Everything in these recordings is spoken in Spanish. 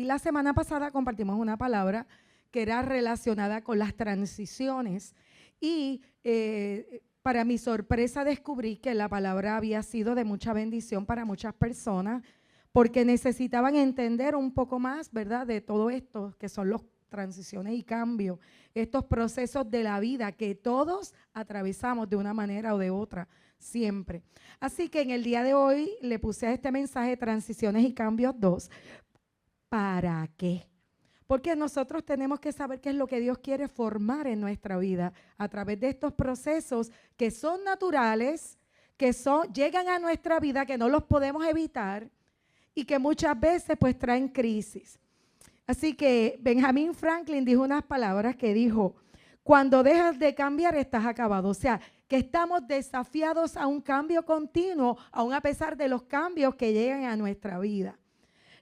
la semana pasada compartimos una palabra que era relacionada con las transiciones y para mi sorpresa descubrí que la palabra había sido de mucha bendición para muchas personas porque necesitaban entender un poco más, ¿verdad?, de todo esto que son las transiciones y cambios, estos procesos de la vida que todos atravesamos de una manera o de otra, siempre. Así que en el día de hoy le puse a este mensaje Transiciones y Cambios 2. ¿Para qué? Porque nosotros tenemos que saber qué es lo que Dios quiere formar en nuestra vida a través de estos procesos que son naturales, que llegan a nuestra vida, que no los podemos evitar y que muchas veces pues traen crisis. Así que Benjamin Franklin dijo unas palabras que dijo: cuando dejas de cambiar estás acabado. O sea, que estamos desafiados a un cambio continuo, aun a pesar de los cambios que llegan a nuestra vida.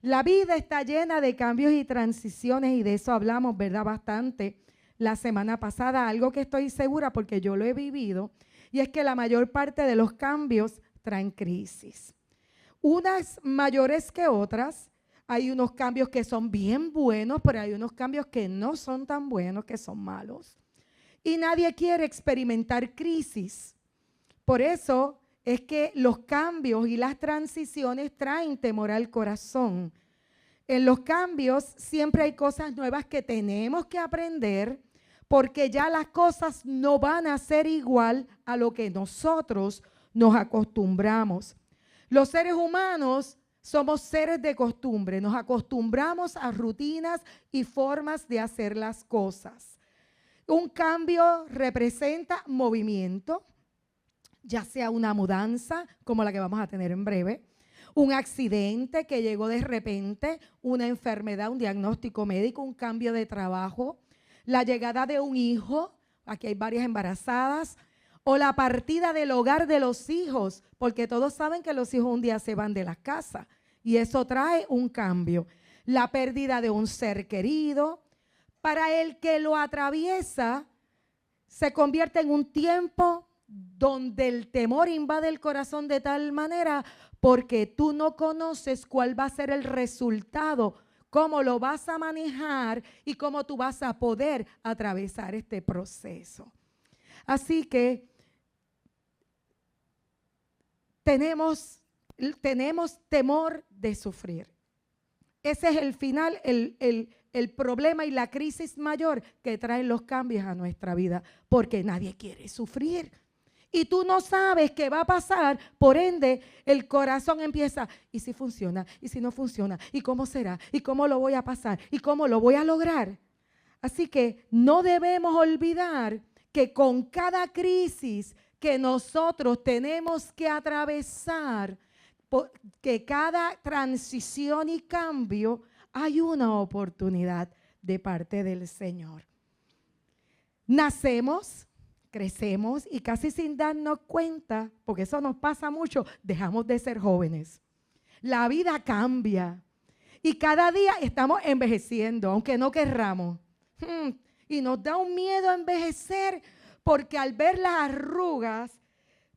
La vida está llena de cambios y transiciones y de eso hablamos, ¿verdad?, bastante la semana pasada, algo que estoy segura porque yo lo he vivido, y es que la mayor parte de los cambios traen crisis. Unas mayores que otras. Hay unos cambios que son bien buenos, pero hay unos cambios que no son tan buenos, que son malos. Y nadie quiere experimentar crisis. Por eso es que los cambios y las transiciones traen temor al corazón. En los cambios siempre hay cosas nuevas que tenemos que aprender, porque ya las cosas no van a ser igual a lo que nosotros nos acostumbramos. Los seres humanos somos seres de costumbre, nos acostumbramos a rutinas y formas de hacer las cosas. Un cambio representa movimiento, ya sea una mudanza como la que vamos a tener en breve, un accidente que llegó de repente, una enfermedad, un diagnóstico médico, un cambio de trabajo, la llegada de un hijo, aquí hay varias embarazadas, o la partida del hogar de los hijos, porque todos saben que los hijos un día se van de la casa y eso trae un cambio. La pérdida de un ser querido, para el que lo atraviesa, se convierte en un tiempo donde el temor invade el corazón de tal manera porque tú no conoces cuál va a ser el resultado, cómo lo vas a manejar y cómo tú vas a poder atravesar este proceso. Así que tenemos temor de sufrir. Ese es el final, el problema y la crisis mayor que traen los cambios a nuestra vida, porque nadie quiere sufrir. Y tú no sabes qué va a pasar, por ende el corazón empieza, ¿y si funciona? ¿Y si no funciona? ¿Y cómo será? ¿Y cómo lo voy a pasar? ¿Y cómo lo voy a lograr? Así que no debemos olvidar que con cada crisis que nosotros tenemos que atravesar, que cada transición y cambio hay una oportunidad de parte del Señor. Nacemos, crecemos y casi sin darnos cuenta, porque eso nos pasa mucho, dejamos de ser jóvenes. La vida cambia y cada día estamos envejeciendo, aunque no querramos. Y nos da un miedo a envejecer porque al ver las arrugas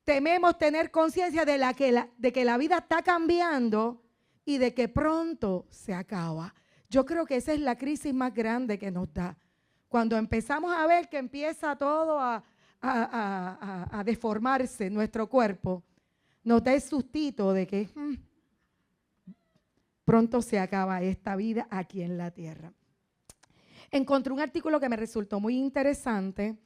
tememos tener conciencia de que la vida está cambiando y de que pronto se acaba. Yo creo que esa es la crisis más grande que nos da. Cuando empezamos a ver que empieza todo a deformarse nuestro cuerpo, nos da el sustito de que pronto se acaba esta vida aquí en la tierra. Encontré un artículo que me resultó muy interesante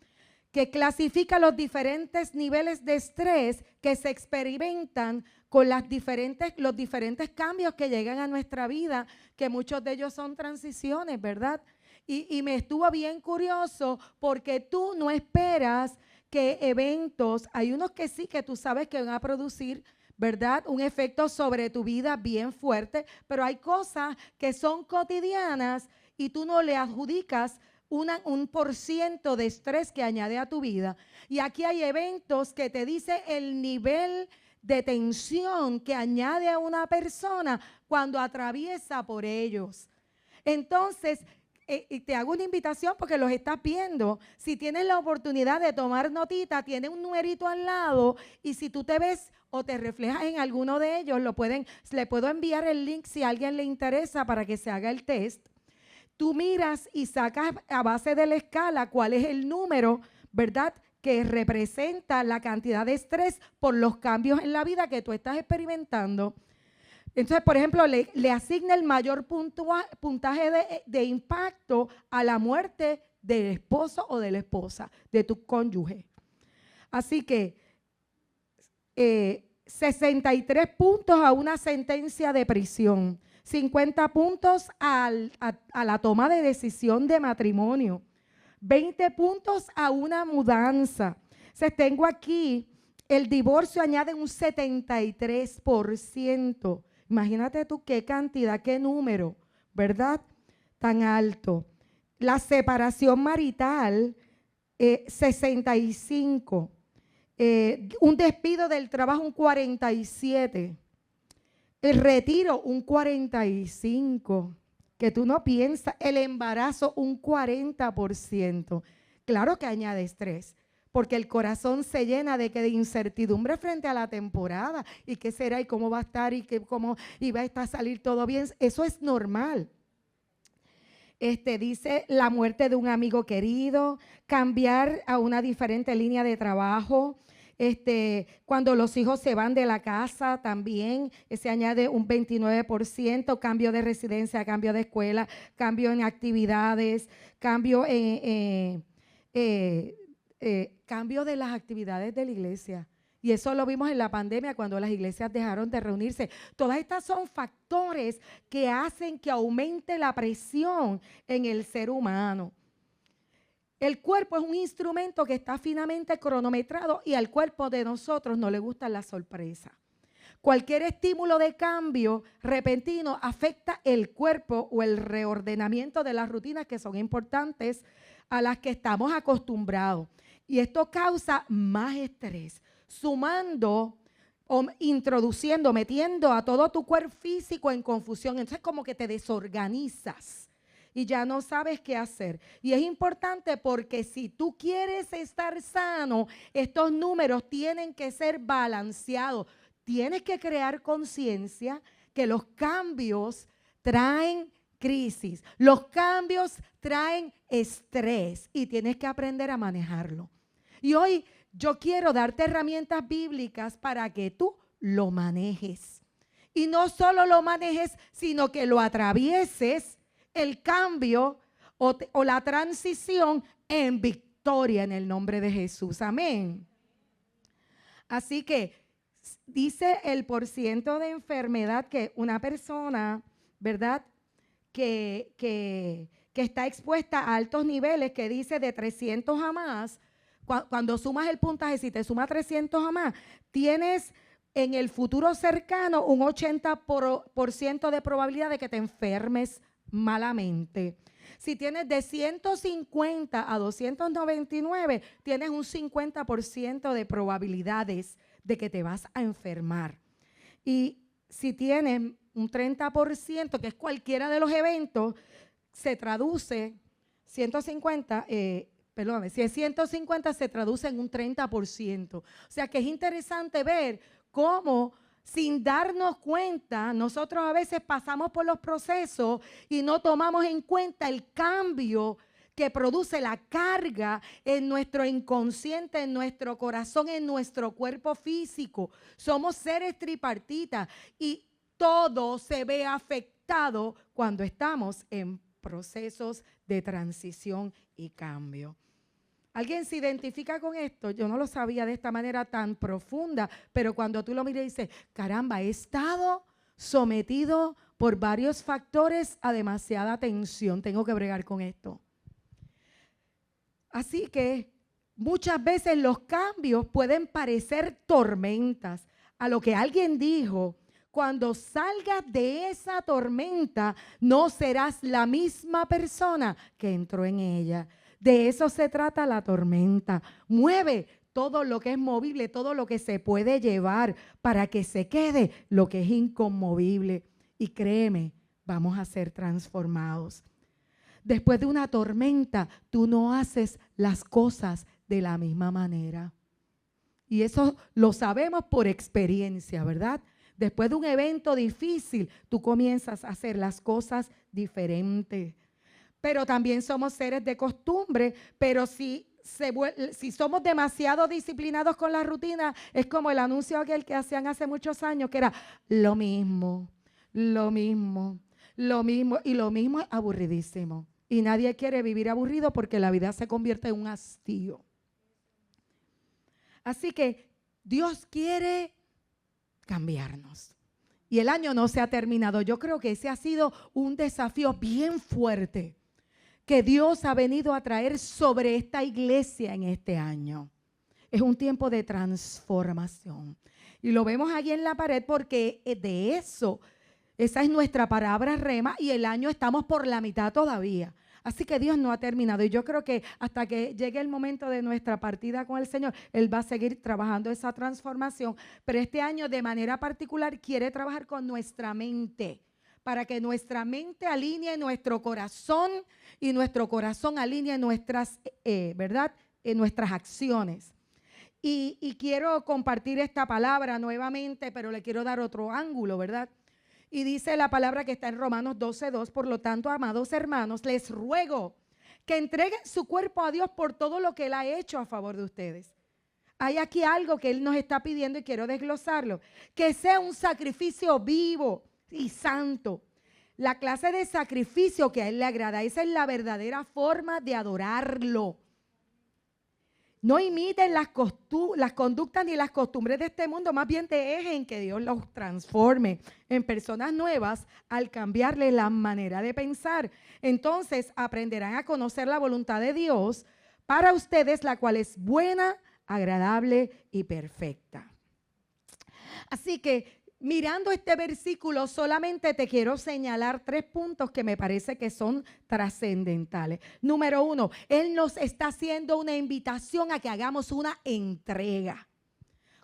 que clasifica los diferentes niveles de estrés que se experimentan con los diferentes cambios que llegan a nuestra vida, que muchos de ellos son transiciones, ¿verdad? Y me estuvo bien curioso porque tú no esperas que eventos, hay unos que sí que tú sabes que van a producir, ¿verdad?, un efecto sobre tu vida bien fuerte, pero hay cosas que son cotidianas y tú no le adjudicas un % de estrés que añade a tu vida. Y aquí hay eventos que te dice el nivel de tensión que añade a una persona cuando atraviesa por ellos. Entonces, y te hago una invitación porque los estás viendo. Si tienes la oportunidad de tomar notita, tiene un numerito al lado y si tú te ves o te reflejas en alguno de ellos, le puedo enviar el link si a alguien le interesa para que se haga el test. Tú miras y sacas a base de la escala cuál es el número, ¿verdad?, que representa la cantidad de estrés por los cambios en la vida que tú estás experimentando. Entonces, por ejemplo, le asigna el mayor puntaje de impacto a la muerte del esposo o de la esposa, de tu cónyuge. Así que 63 puntos a una sentencia de prisión, 50 puntos a la toma de decisión de matrimonio, 20 puntos a una mudanza. Tengo aquí, el divorcio añade un 73%. Imagínate tú qué cantidad, qué número, ¿verdad? Tan alto. La separación marital, 65. Un despido del trabajo, un 47. El retiro, un 45. Que tú no piensas. El embarazo, un 40%. Claro que añade estrés, porque el corazón se llena de incertidumbre frente a la temporada. ¿Y qué será? ¿Y cómo va a estar? ¿Y cómo va a salir todo bien? Eso es normal. Dice la muerte de un amigo querido, cambiar a una diferente línea de trabajo. Cuando los hijos se van de la casa también se añade un 29%, cambio de residencia, cambio de escuela, cambio en actividades, cambio cambio de las actividades de la iglesia. Y eso lo vimos en la pandemia cuando las iglesias dejaron de reunirse. Todas estas son factores que hacen que aumente la presión en el ser humano. El cuerpo es un instrumento que está finamente cronometrado y al cuerpo de nosotros no le gusta la sorpresa. Cualquier estímulo de cambio repentino afecta el cuerpo o el reordenamiento de las rutinas que son importantes a las que estamos acostumbrados. Y esto causa más estrés, sumando o introduciendo, metiendo a todo tu cuerpo físico en confusión. Entonces como que te desorganizas y ya no sabes qué hacer. Y es importante porque si tú quieres estar sano, estos números tienen que ser balanceados. Tienes que crear conciencia que los cambios traen crisis, los cambios traen estrés y tienes que aprender a manejarlo. Y hoy yo quiero darte herramientas bíblicas para que tú lo manejes. Y no solo lo manejes, sino que lo atravieses el cambio o la transición en victoria en el nombre de Jesús. Amén. Así que dice el porciento de enfermedad que una persona, ¿verdad?, que está expuesta a altos niveles, que dice de 300 a más. Cuando sumas el puntaje, si te suma 300 o más, tienes en el futuro cercano un 80% de probabilidad de que te enfermes malamente. Si tienes de 150 a 299, tienes un 50% de probabilidades de que te vas a enfermar. Y si tienes un 30%, que es cualquiera de los eventos, se traduce 150, perdóname, si es 150 se traduce en un 30%. O sea que es interesante ver cómo sin darnos cuenta, nosotros a veces pasamos por los procesos y no tomamos en cuenta el cambio que produce la carga en nuestro inconsciente, en nuestro corazón, en nuestro cuerpo físico. Somos seres tripartitas y todo se ve afectado cuando estamos en procesos de transición y cambio. ¿Alguien se identifica con esto? Yo no lo sabía de esta manera tan profunda, pero cuando tú lo miras y dices, caramba, he estado sometido por varios factores a demasiada tensión, tengo que bregar con esto. Así que muchas veces los cambios pueden parecer tormentas. A lo que alguien dijo, cuando salgas de esa tormenta, no serás la misma persona que entró en ella. De eso se trata la tormenta. Mueve todo lo que es movible, todo lo que se puede llevar para que se quede lo que es inconmovible. Y créeme, vamos a ser transformados. Después de una tormenta, tú no haces las cosas de la misma manera. Y eso lo sabemos por experiencia, ¿verdad? Después de un evento difícil, tú comienzas a hacer las cosas diferentes. Pero también somos seres de costumbre, pero si somos demasiado disciplinados con la rutina, es como el anuncio aquel que hacían hace muchos años, que era lo mismo, lo mismo, lo mismo, y lo mismo es aburridísimo. Y nadie quiere vivir aburrido porque la vida se convierte en un hastío. Así que Dios quiere cambiarnos. Y el año no se ha terminado. Yo creo que ese ha sido un desafío bien fuerte que Dios ha venido a traer sobre esta iglesia en este año. Es un tiempo de transformación. Y lo vemos allí en la pared porque de eso, esa es nuestra palabra rema y el año estamos por la mitad todavía. Así que Dios no ha terminado y yo creo que hasta que llegue el momento de nuestra partida con el Señor, Él va a seguir trabajando esa transformación. Pero este año de manera particular quiere trabajar con nuestra mente, para que nuestra mente alinee nuestro corazón y nuestro corazón alinee nuestras, ¿verdad? Nuestras acciones. Y quiero compartir esta palabra nuevamente, pero le quiero dar otro ángulo, ¿verdad? Y dice la palabra que está en Romanos 12:2, por lo tanto, amados hermanos, les ruego que entreguen su cuerpo a Dios por todo lo que Él ha hecho a favor de ustedes. Hay aquí algo que Él nos está pidiendo y quiero desglosarlo. Que sea un sacrificio vivo y santo. La clase de sacrificio que a Él le agrada, esa es la verdadera forma de adorarlo. No imiten las conductas ni las costumbres de este mundo, más bien dejen que Dios los transforme en personas nuevas al cambiarle la manera de pensar. Entonces aprenderán a conocer la voluntad de Dios para ustedes, la cual es buena, agradable y perfecta. Así que mirando este versículo, solamente te quiero señalar 3 puntos que me parece que son trascendentales. Número 1, Él nos está haciendo una invitación a que hagamos una entrega,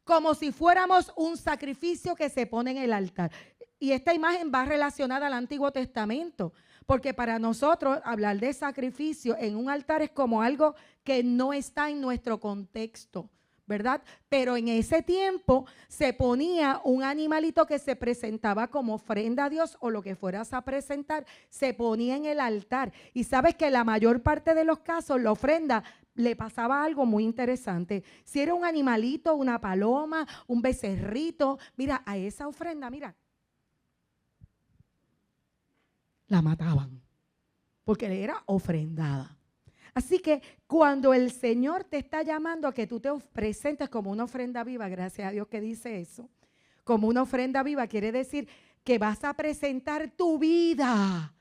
como si fuéramos un sacrificio que se pone en el altar. Y esta imagen va relacionada al Antiguo Testamento, porque para nosotros hablar de sacrificio en un altar es como algo que no está en nuestro contexto, ¿verdad? Pero en ese tiempo se ponía un animalito que se presentaba como ofrenda a Dios o lo que fueras a presentar, se ponía en el altar. Y sabes que la mayor parte de los casos la ofrenda le pasaba algo muy interesante. Si era un animalito, una paloma, un becerrito, mira, a esa ofrenda, mira, la mataban porque le era ofrendada. Así que cuando el Señor te está llamando a que tú te presentes como una ofrenda viva, gracias a Dios que dice eso, como una ofrenda viva quiere decir que vas a presentar tu vida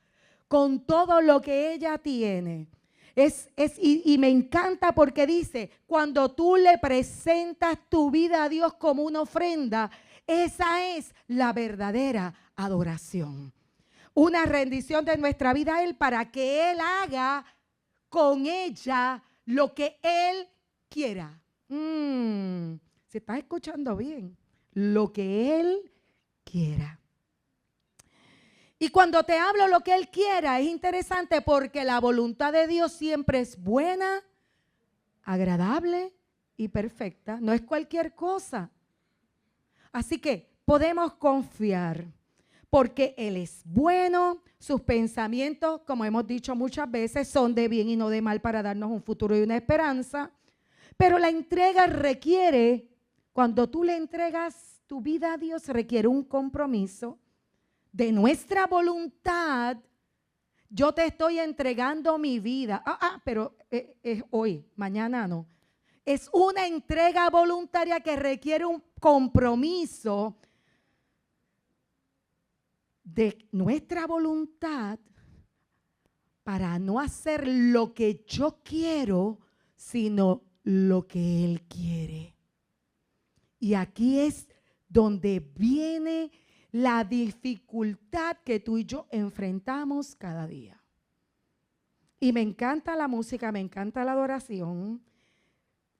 con todo lo que ella tiene. Y me encanta porque dice, cuando tú le presentas tu vida a Dios como una ofrenda, esa es la verdadera adoración. Una rendición de nuestra vida a Él para que Él haga con ella lo que Él quiera. Si estás escuchando bien, lo que Él quiera. Y cuando te hablo lo que Él quiera, es interesante porque la voluntad de Dios siempre es buena, agradable y perfecta. No es cualquier cosa. Así que podemos confiar porque Él es bueno, sus pensamientos, como hemos dicho muchas veces, son de bien y no de mal para darnos un futuro y una esperanza. Pero la entrega requiere, cuando tú le entregas tu vida a Dios, requiere un compromiso de nuestra voluntad. Yo te estoy entregando mi vida. Pero es hoy, mañana no. Es una entrega voluntaria que requiere un compromiso de nuestra voluntad para no hacer lo que yo quiero, sino lo que Él quiere. Y aquí es donde viene la dificultad que tú y yo enfrentamos cada día. Y me encanta la música, me encanta la adoración.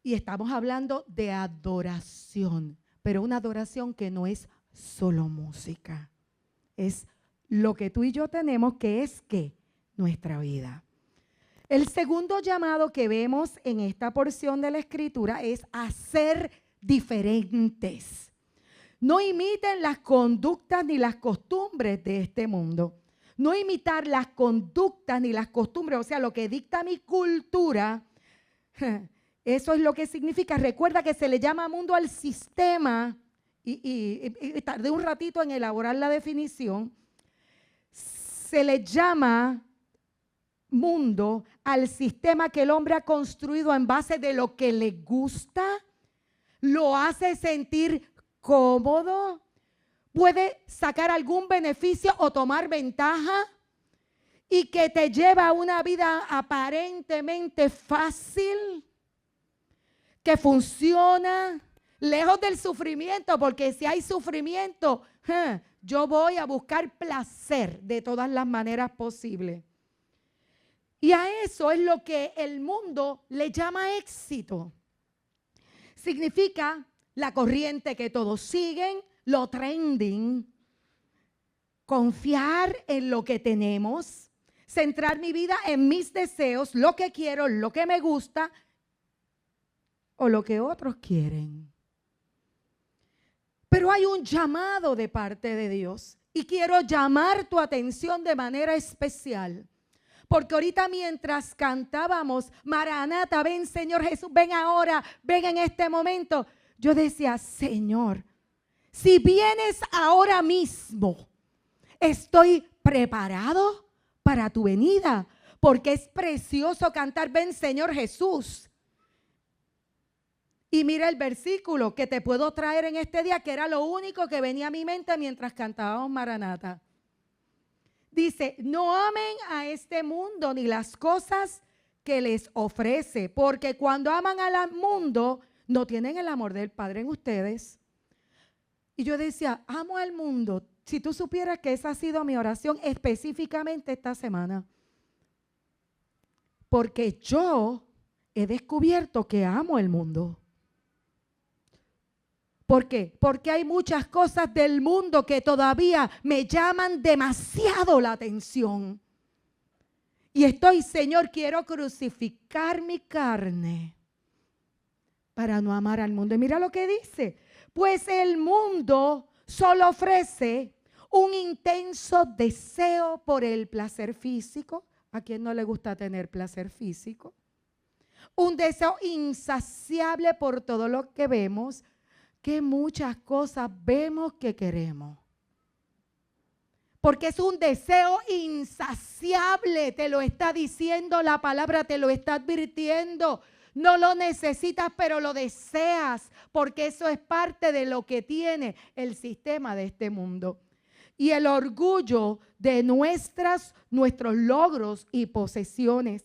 Y estamos hablando de adoración, pero una adoración que no es solo música. Es lo que tú y yo tenemos, que es ¿qué? Nuestra vida. El segundo llamado que vemos en esta porción de la Escritura es a ser diferentes. No imiten las conductas ni las costumbres de este mundo. No imitar las conductas ni las costumbres, o sea, lo que dicta mi cultura. Eso es lo que significa. Recuerda que se le llama mundo al sistema, y tardé un ratito en elaborar la definición. Se le llama mundo al sistema que el hombre ha construido en base de lo que le gusta, lo hace sentir cómodo, puede sacar algún beneficio o tomar ventaja y que te lleva a una vida aparentemente fácil, que funciona lejos del sufrimiento, porque si hay sufrimiento, yo voy a buscar placer de todas las maneras posibles. Y a eso es lo que el mundo le llama éxito. Significa la corriente que todos siguen, lo trending, confiar en lo que tenemos, centrar mi vida en mis deseos, lo que quiero, lo que me gusta o lo que otros quieren. Pero hay un llamado de parte de Dios y quiero llamar tu atención de manera especial. Porque ahorita mientras cantábamos, Maranata, ven Señor Jesús, ven ahora, ven en este momento. Yo decía, Señor, si vienes ahora mismo, estoy preparado para tu venida. Porque es precioso cantar, ven Señor Jesús. Y mira el versículo que te puedo traer en este día, que era lo único que venía a mi mente mientras cantábamos Maranata. Dice, no amen a este mundo ni las cosas que les ofrece, porque cuando aman al mundo, no tienen el amor del Padre en ustedes. Y yo decía, amo al mundo. Si tú supieras que esa ha sido mi oración específicamente esta semana. Porque yo he descubierto que amo el mundo. ¿Por qué? Porque hay muchas cosas del mundo que todavía me llaman demasiado la atención. Y estoy, Señor, quiero crucificar mi carne para no amar al mundo. Y mira lo que dice. Pues el mundo solo ofrece un intenso deseo por el placer físico. ¿A quién no le gusta tener placer físico? Un deseo insaciable por todo lo que vemos. Que muchas cosas vemos que queremos. Porque es un deseo insaciable, te lo está diciendo la palabra, te lo está advirtiendo. No lo necesitas, pero lo deseas, porque eso es parte de lo que tiene el sistema de este mundo. Y el orgullo de nuestros logros y posesiones.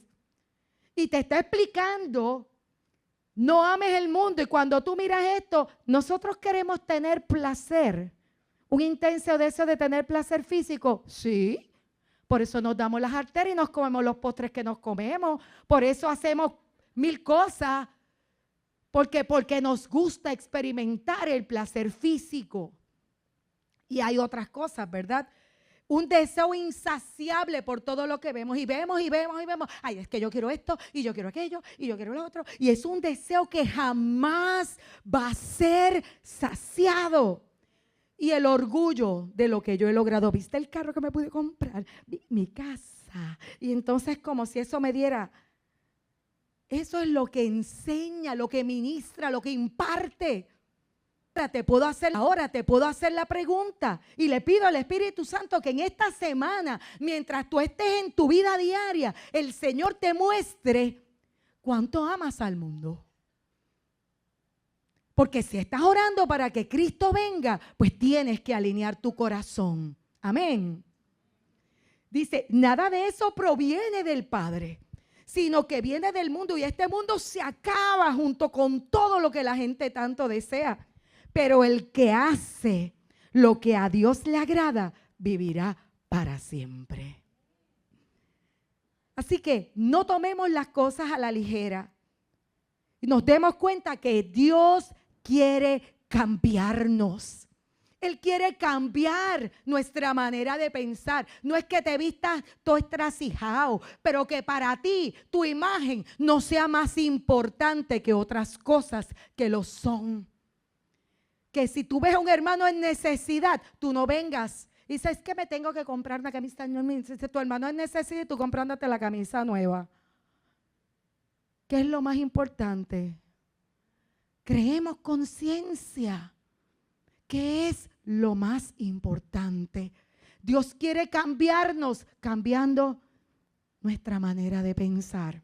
Y te está explicando. No ames el mundo, y cuando tú miras esto, nosotros queremos tener placer, un intenso deseo de tener placer físico, sí, por eso nos damos las arterias y nos comemos los postres que nos comemos, por eso hacemos mil cosas, porque nos gusta experimentar el placer físico. Y hay otras cosas, ¿verdad? Un deseo insaciable por todo lo que vemos y vemos y vemos y vemos. Ay, es que yo quiero esto y yo quiero aquello y yo quiero lo otro. Y es un deseo que jamás va a ser saciado. Y el orgullo de lo que yo he logrado. ¿Viste el carro que me pude comprar? Mi casa. Y entonces como si eso me diera. Eso es lo que enseña, lo que ministra, lo que imparte. Ahora te puedo hacer la pregunta y le pido al Espíritu Santo que en esta semana, mientras tú estés en tu vida diaria, el Señor te muestre cuánto amas al mundo. Porque si estás orando para que Cristo venga, pues tienes que alinear tu corazón. Amén. Dice, nada de eso proviene del Padre, sino que viene del mundo, y este mundo se acaba junto con todo lo que la gente tanto desea. Pero el que hace lo que a Dios le agrada, vivirá para siempre. Así que no tomemos las cosas a la ligera. Nos demos cuenta que Dios quiere cambiarnos. Él quiere cambiar nuestra manera de pensar. No es que te vistas todo estrasijado, pero que para ti tu imagen no sea más importante que otras cosas que lo son. Que si tú ves a un hermano en necesidad, tú no vengas y dices, es que me tengo que comprar una camisa nueva. Si tu hermano en necesidad y tú comprándote la camisa nueva. ¿Qué es lo más importante? Creemos conciencia. ¿Qué es lo más importante? Dios quiere cambiarnos, cambiando nuestra manera de pensar.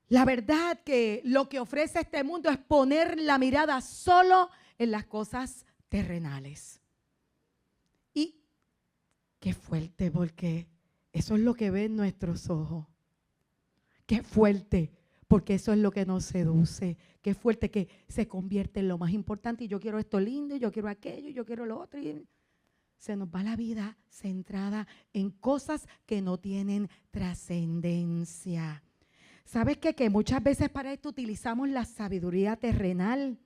La verdad que lo que ofrece este mundo es poner la mirada solo en las cosas terrenales. Y qué fuerte, porque eso es lo que ven nuestros ojos. Qué fuerte, porque eso es lo que nos seduce. Qué fuerte que se convierte en lo más importante. Y yo quiero esto lindo, y yo quiero aquello, y yo quiero lo otro. Y se nos va la vida centrada en cosas que no tienen trascendencia. ¿Sabes qué? Que muchas veces para esto utilizamos la sabiduría terrenal.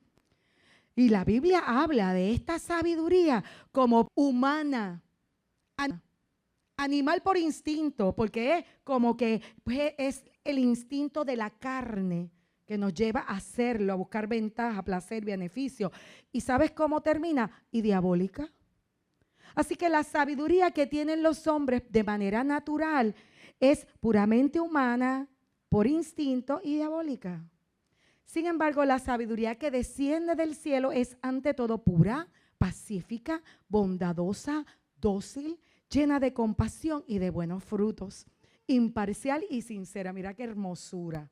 Y la Biblia habla de esta sabiduría como humana, animal por instinto, porque es como que pues, es el instinto de la carne que nos lleva a hacerlo, a buscar ventaja, placer, beneficio. ¿Y sabes cómo termina? Y diabólica. Así que la sabiduría que tienen los hombres de manera natural es puramente humana, por instinto y diabólica. Sin embargo, la sabiduría que desciende del cielo es ante todo pura, pacífica, bondadosa, dócil, llena de compasión y de buenos frutos, imparcial y sincera. Mira qué hermosura.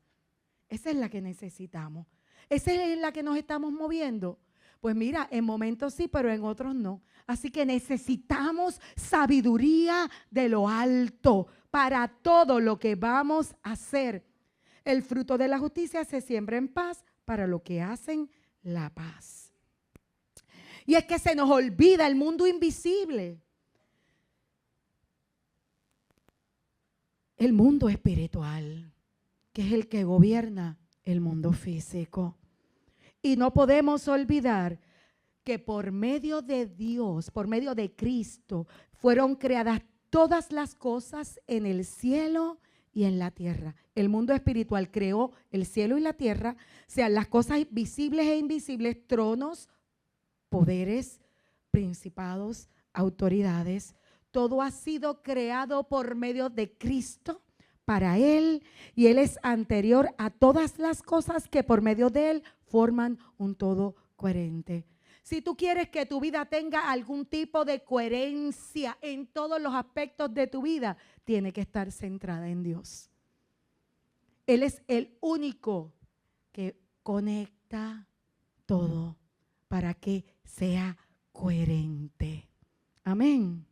Esa es la que necesitamos. Esa es la que nos estamos moviendo. Pues mira, en momentos sí, pero en otros no. Así que necesitamos sabiduría de lo alto para todo lo que vamos a hacer. El fruto de la justicia se siembra en paz para los que hacen la paz. Y es que se nos olvida el mundo invisible. El mundo espiritual, que es el que gobierna el mundo físico. Y no podemos olvidar que por medio de Dios, por medio de Cristo, fueron creadas todas las cosas en el cielo y en la tierra. El mundo espiritual creó el cielo y la tierra, sean las cosas visibles e invisibles, tronos, poderes, principados, autoridades. Todo ha sido creado por medio de Cristo para Él, y Él es anterior a todas las cosas que por medio de Él forman un todo coherente. Si tú quieres que tu vida tenga algún tipo de coherencia en todos los aspectos de tu vida, tiene que estar centrada en Dios. Él es el único que conecta todo para que sea coherente. Amén.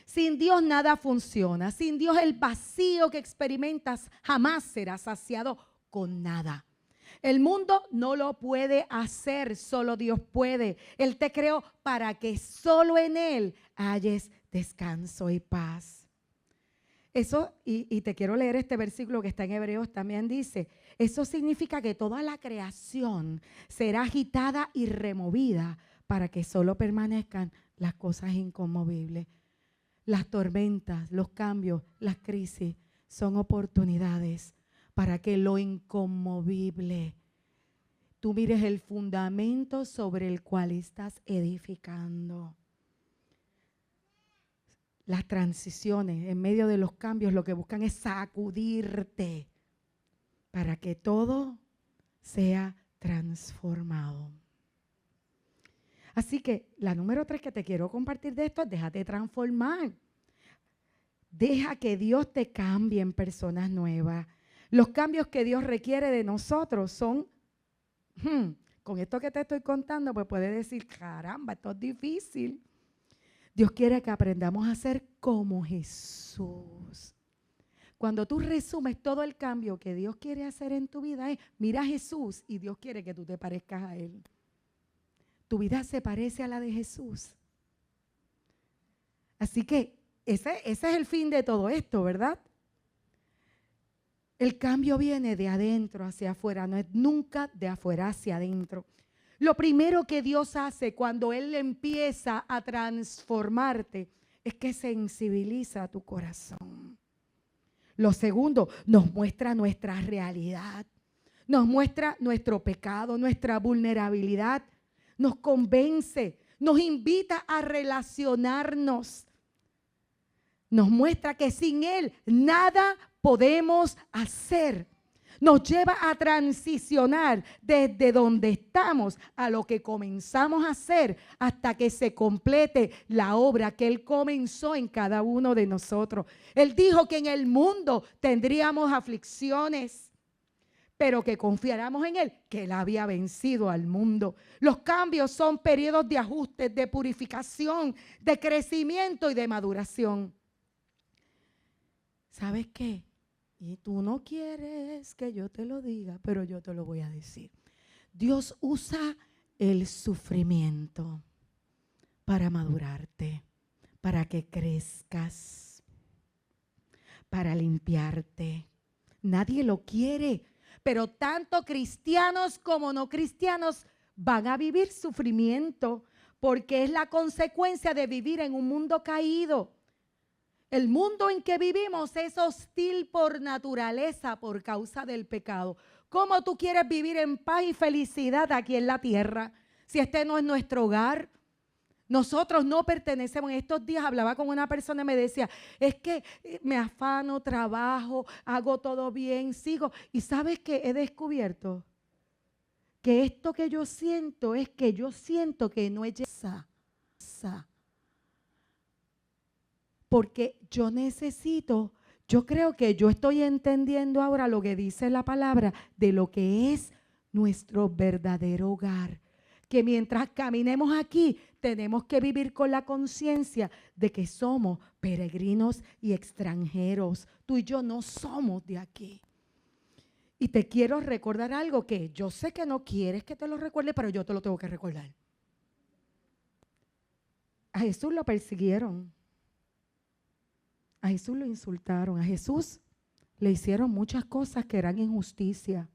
Sin Dios nada funciona. Sin Dios el vacío que experimentas jamás será saciado con nada. El mundo no lo puede hacer, solo Dios puede. Él te creó para que solo en Él halles descanso y paz. Eso, y te quiero leer este versículo que está en Hebreos, también dice, eso significa que toda la creación será agitada y removida para que solo permanezcan las cosas inconmovibles. Las tormentas, los cambios, las crisis son oportunidades para que lo inconmovible, tú mires el fundamento sobre el cual estás edificando. Las transiciones en medio de los cambios lo que buscan es sacudirte para que todo sea transformado. Así que la número 3 que te quiero compartir de esto es déjate transformar. Deja que Dios te cambie en personas nuevas. Los cambios que Dios requiere de nosotros son, con esto que te estoy contando, pues puedes decir, caramba, esto es difícil. Dios quiere que aprendamos a ser como Jesús. Cuando tú resumes todo el cambio que Dios quiere hacer en tu vida, mira a Jesús y Dios quiere que tú te parezcas a Él. Tu vida se parece a la de Jesús. Así que ese es el fin de todo esto, ¿verdad? El cambio viene de adentro hacia afuera, no es nunca de afuera hacia adentro. Lo primero que Dios hace cuando Él empieza a transformarte es que sensibiliza tu corazón. Lo segundo, nos muestra nuestra realidad, nos muestra nuestro pecado, nuestra vulnerabilidad, nos convence, nos invita a relacionarnos, nos muestra que sin Él nada podemos hacer. Nos lleva a transicionar desde donde estamos a lo que comenzamos a hacer hasta que se complete la obra que Él comenzó en cada uno de nosotros. Él dijo que en el mundo tendríamos aflicciones, pero que confiáramos en Él, que Él había vencido al mundo. Los cambios son periodos de ajustes, de purificación, de crecimiento y de maduración. ¿Sabes qué? Y tú no quieres que yo te lo diga, pero yo te lo voy a decir. Dios usa el sufrimiento para madurarte, para que crezcas, para limpiarte. Nadie lo quiere, pero tanto cristianos como no cristianos van a vivir sufrimiento porque es la consecuencia de vivir en un mundo caído. El mundo en que vivimos es hostil por naturaleza por causa del pecado. ¿Cómo tú quieres vivir en paz y felicidad aquí en la tierra si este no es nuestro hogar? Nosotros no pertenecemos. En estos días hablaba con una persona y me decía, es que me afano, trabajo, hago todo bien, sigo. ¿Y sabes qué he descubierto? Que esto que yo siento es que yo siento que no es esa. Porque yo creo que yo estoy entendiendo ahora lo que dice la palabra de lo que es nuestro verdadero hogar. Que mientras caminemos aquí, tenemos que vivir con la conciencia de que somos peregrinos y extranjeros. Tú y yo no somos de aquí. Y te quiero recordar algo que yo sé que no quieres que te lo recuerde, pero yo te lo tengo que recordar. A Jesús lo persiguieron. A Jesús lo insultaron, a Jesús le hicieron muchas cosas que eran injusticia.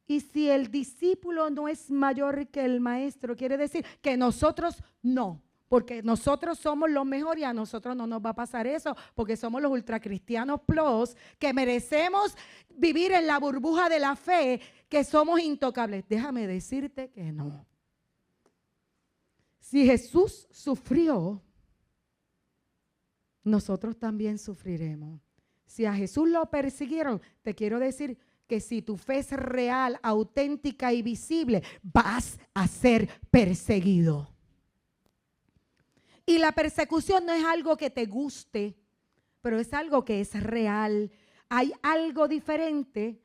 Y si el discípulo no es mayor que el maestro, quiere decir que nosotros no, porque nosotros somos los mejores y a nosotros no nos va a pasar eso, porque somos los ultracristianos plus, que merecemos vivir en la burbuja de la fe, que somos intocables. Déjame decirte que no. Si Jesús sufrió, nosotros también sufriremos. Si a Jesús lo persiguieron, te quiero decir que si tu fe es real, auténtica y visible, vas a ser perseguido. Y la persecución no es algo que te guste, pero es algo que es real. Hay algo diferente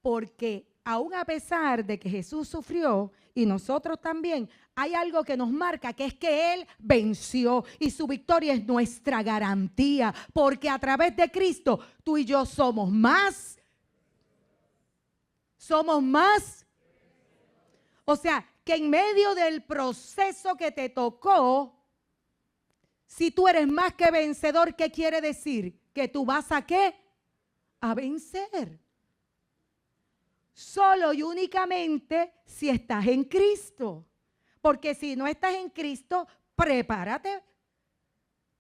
porque aún a pesar de que Jesús sufrió y nosotros también, hay algo que nos marca, que es que Él venció y su victoria es nuestra garantía, porque a través de Cristo tú y yo somos más. O sea, que en medio del proceso que te tocó, si tú eres más que vencedor, ¿qué quiere decir? Que tú vas a ¿qué? A vencer. Solo y únicamente si estás en Cristo. Porque si no estás en Cristo, prepárate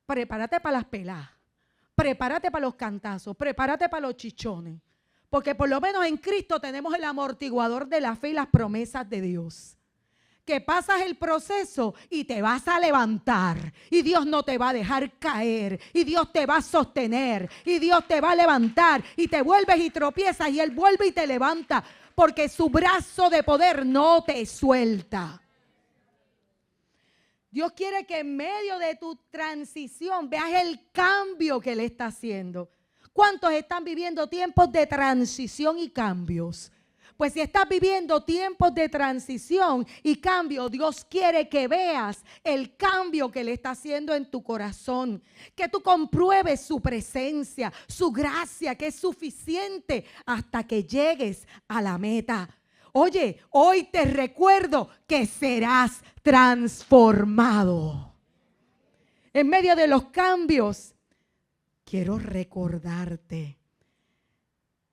para las peladas, prepárate para los cantazos, prepárate para los chichones. Porque por lo menos en Cristo tenemos el amortiguador de la fe y las promesas de Dios. Que pasas el proceso y te vas a levantar. Y Dios no te va a dejar caer. Y Dios te va a sostener. Y Dios te va a levantar. Y te vuelves y tropiezas y Él vuelve y te levanta. Porque su brazo de poder no te suelta. Dios quiere que en medio de tu transición veas el cambio que Él está haciendo. ¿Cuántos están viviendo tiempos de transición y cambios? Pues si estás viviendo tiempos de transición y cambio, Dios quiere que veas el cambio que Él está haciendo en tu corazón. Que tú compruebes su presencia, su gracia, que es suficiente hasta que llegues a la meta. Oye, hoy te recuerdo que serás transformado. En medio de los cambios, quiero recordarte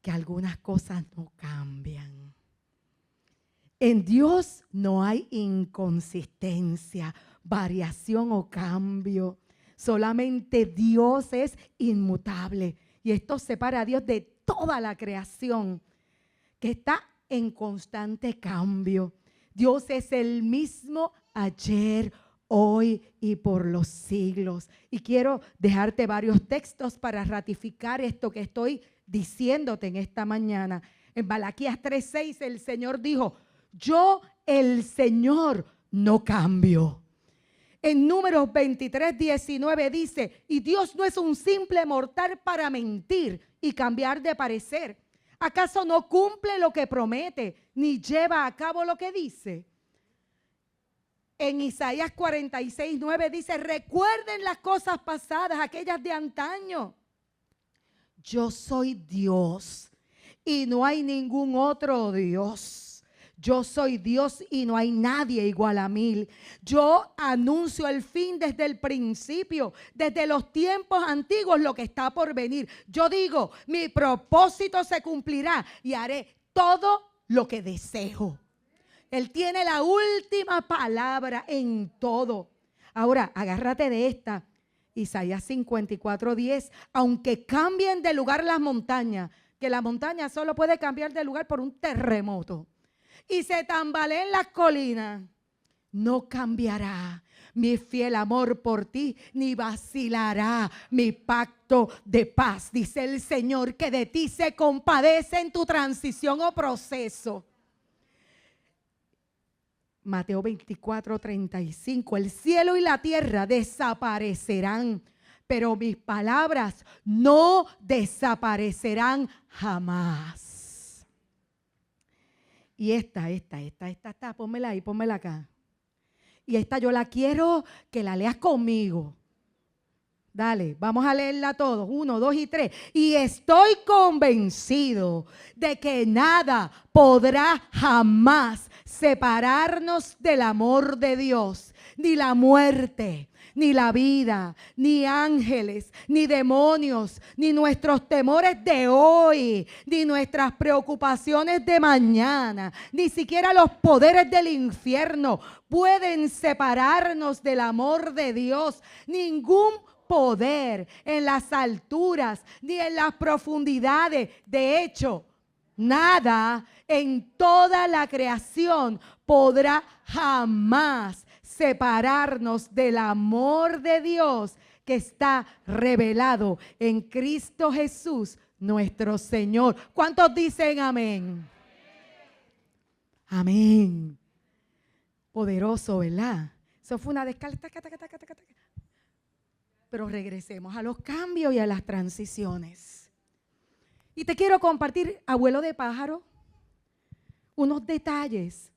que algunas cosas no cambian. En Dios no hay inconsistencia, variación o cambio. Solamente Dios es inmutable. Y esto separa a Dios de toda la creación que está en constante cambio. Dios es el mismo ayer, hoy y por los siglos. Y quiero dejarte varios textos para ratificar esto que estoy diciéndote en esta mañana. En Malaquías 3:6 el Señor dijo: yo, el Señor, no cambio. En Números 23:19 dice: y Dios no es un simple mortal para mentir y cambiar de parecer. ¿Acaso no cumple lo que promete, ni lleva a cabo lo que dice? En Isaías 46:9 dice: recuerden las cosas pasadas, aquellas de antaño. Yo soy Dios y no hay ningún otro Dios. Yo soy Dios y no hay nadie igual a mí. Yo anuncio el fin desde el principio, desde los tiempos antiguos, lo que está por venir. Yo digo, mi propósito se cumplirá y haré todo lo que deseo. Él tiene la última palabra en todo. Ahora, agárrate de esta. Isaías 54:10. Aunque cambien de lugar las montañas, que la montaña solo puede cambiar de lugar por un terremoto, y se tambaleen las colinas, no cambiará mi fiel amor por ti, ni vacilará mi pacto de paz. Dice el Señor que de ti se compadece en tu transición o proceso. Mateo 24:35. El cielo y la tierra desaparecerán, pero mis palabras no desaparecerán jamás. Y esta, pónmela ahí, pónmela acá. Y esta yo la quiero que la leas conmigo. Dale, vamos a leerla todos. 1, 2 y 3. Y estoy convencido de que nada podrá jamás separarnos del amor de Dios. Ni la muerte, ni la vida, ni ángeles, ni demonios, ni nuestros temores de hoy, ni nuestras preocupaciones de mañana, ni siquiera los poderes del infierno pueden separarnos del amor de Dios. Ningún poder en las alturas ni en las profundidades. De hecho, nada en toda la creación podrá jamás separarnos del amor de Dios que está revelado en Cristo Jesús, nuestro Señor. ¿Cuántos dicen amén? Amén. Poderoso, ¿verdad? Eso fue una descarga. Pero regresemos a los cambios y a las transiciones. Y te quiero compartir, abuelo de pájaro, unos detalles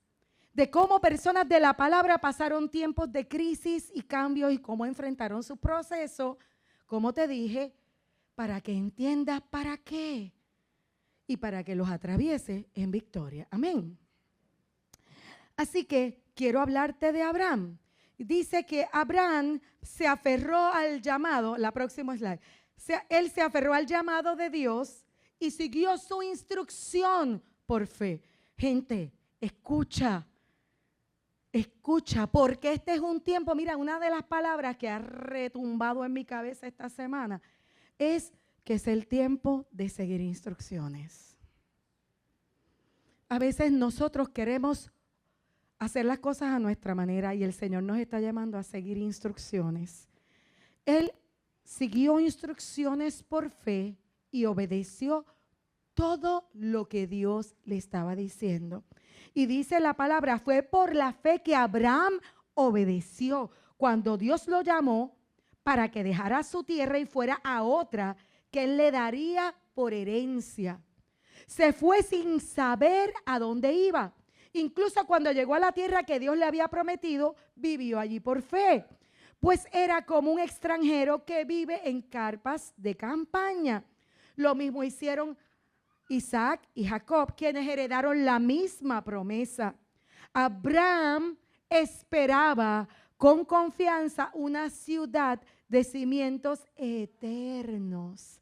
de cómo personas de la palabra pasaron tiempos de crisis y cambios y cómo enfrentaron su proceso, como te dije, para que entiendas para qué y para que los atraviese en victoria. Amén. Así que quiero hablarte de Abraham. Dice que Abraham se aferró al llamado, la próxima slide, él se aferró al llamado de Dios y siguió su instrucción por fe. Gente, escucha, porque este es un tiempo, mira, una de las palabras que ha retumbado en mi cabeza esta semana es que es el tiempo de seguir instrucciones. A veces nosotros queremos hacer las cosas a nuestra manera y el Señor nos está llamando a seguir instrucciones. Él siguió instrucciones por fe y obedeció todo lo que Dios le estaba diciendo. Y dice la palabra, fue por la fe que Abraham obedeció cuando Dios lo llamó para que dejara su tierra y fuera a otra que él le daría por herencia. Se fue sin saber a dónde iba. Incluso cuando llegó a la tierra que Dios le había prometido, vivió allí por fe. Pues era como un extranjero que vive en carpas de campaña. Lo mismo hicieron Isaac y Jacob, quienes heredaron la misma promesa. Abraham esperaba con confianza una ciudad de cimientos eternos.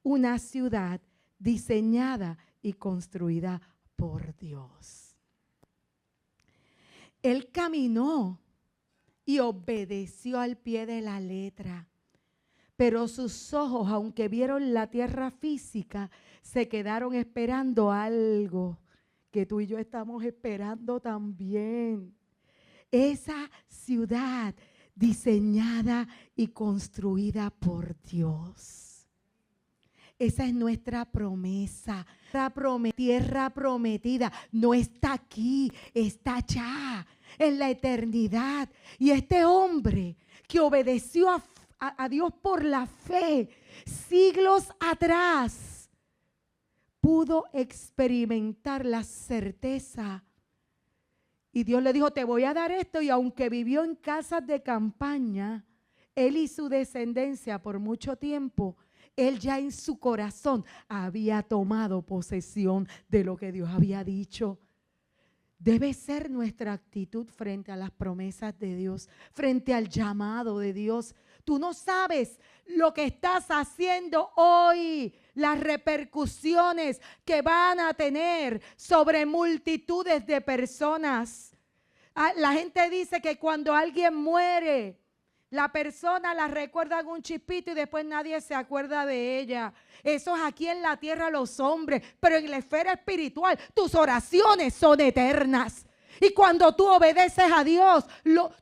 Una ciudad diseñada y construida por Dios. Él caminó y obedeció al pie de la letra. Pero sus ojos, aunque vieron la tierra física, se quedaron esperando algo que tú y yo estamos esperando también. Esa ciudad diseñada y construida por Dios. Esa es nuestra promesa. Tierra prometida no está aquí, está allá, en la eternidad. Y este hombre que obedeció a Dios por la fe, siglos atrás, pudo experimentar la certeza. Y Dios le dijo, te voy a dar esto. Y aunque vivió en casas de campaña, él y su descendencia por mucho tiempo, él ya en su corazón había tomado posesión de lo que Dios había dicho. Debe ser nuestra actitud frente a las promesas de Dios, frente al llamado de Dios. Tú no sabes lo que estás haciendo hoy, las repercusiones que van a tener sobre multitudes de personas. La gente dice que cuando alguien muere, la persona la recuerda en un chispito y después nadie se acuerda de ella. Eso es aquí en la tierra los hombres, pero en la esfera espiritual tus oraciones son eternas. Y cuando tú obedeces a Dios,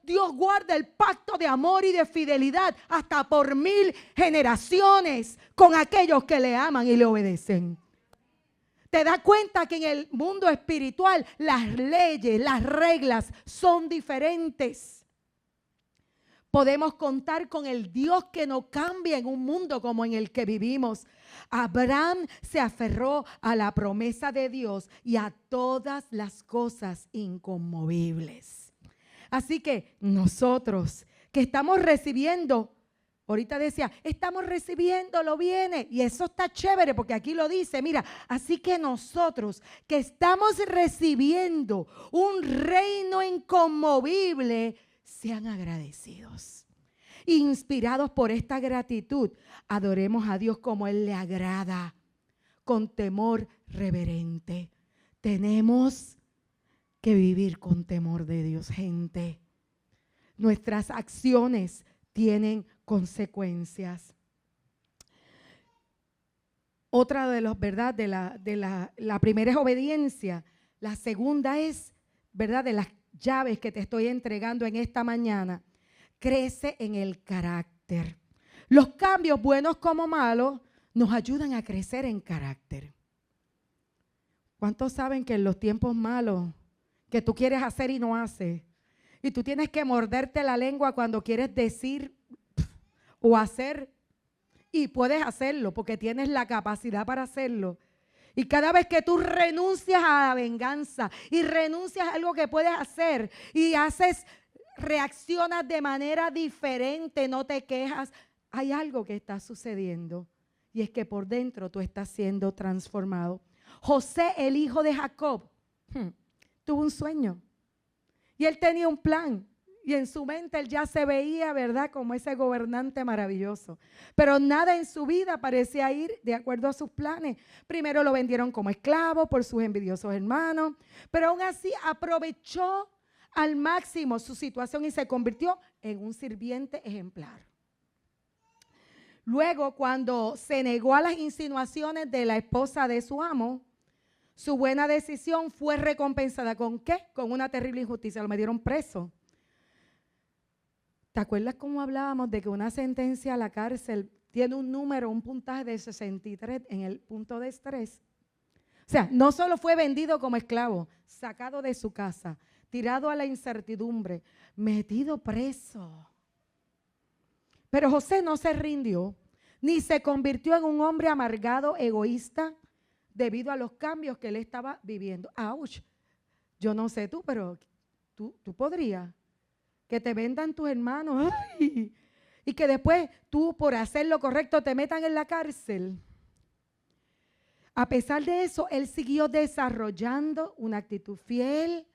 Dios guarda el pacto de amor y de fidelidad hasta por 1000 generaciones con aquellos que le aman y le obedecen. Te das cuenta que en el mundo espiritual las leyes, las reglas son diferentes. Podemos contar con el Dios que no cambia en un mundo como en el que vivimos. Abraham se aferró a la promesa de Dios y a todas las cosas inconmovibles. Así que nosotros que estamos recibiendo, ahorita decía, estamos recibiendo, lo viene. Y eso está chévere porque aquí lo dice, mira, así que nosotros que estamos recibiendo un reino inconmovible, sean agradecidos. Inspirados por esta gratitud, adoremos a Dios como Él le agrada, con temor reverente. Tenemos que vivir con temor de Dios, gente. Nuestras acciones tienen consecuencias. Otra de los, ¿verdad? La primera es obediencia. La segunda es, ¿verdad? De las llaves que te estoy entregando en esta mañana. Crece en el carácter. Los cambios, buenos como malos, nos ayudan a crecer en carácter. ¿Cuántos saben que en los tiempos malos, que tú quieres hacer y no haces, y tú tienes que morderte la lengua cuando quieres decir o hacer, y puedes hacerlo porque tienes la capacidad para hacerlo? Y cada vez que tú renuncias a la venganza y renuncias a algo que puedes hacer y reaccionas de manera diferente, no te quejas, hay algo que está sucediendo y es que por dentro tú estás siendo transformado. José, el hijo de Jacob, tuvo un sueño y él tenía un plan. Y en su mente él ya se veía, ¿verdad?, como ese gobernante maravilloso. Pero nada en su vida parecía ir de acuerdo a sus planes. Primero lo vendieron como esclavo por sus envidiosos hermanos, pero aún así aprovechó al máximo su situación y se convirtió en un sirviente ejemplar. Luego, cuando se negó a las insinuaciones de la esposa de su amo, su buena decisión fue recompensada. ¿Con qué? Con una terrible injusticia. Lo metieron preso. ¿Te acuerdas cómo hablábamos de que una sentencia a la cárcel tiene un número, un puntaje de 63 en el punto de estrés? O sea, no solo fue vendido como esclavo, sacado de su casa, tirado a la incertidumbre, metido preso. Pero José no se rindió, ni se convirtió en un hombre amargado, egoísta, debido a los cambios que él estaba viviendo. ¡Auch! Yo no sé tú, pero tú podrías. Que te vendan tus hermanos, ¡ay! Y que después tú por hacer lo correcto te metan en la cárcel. A pesar de eso, él siguió desarrollando una actitud fiel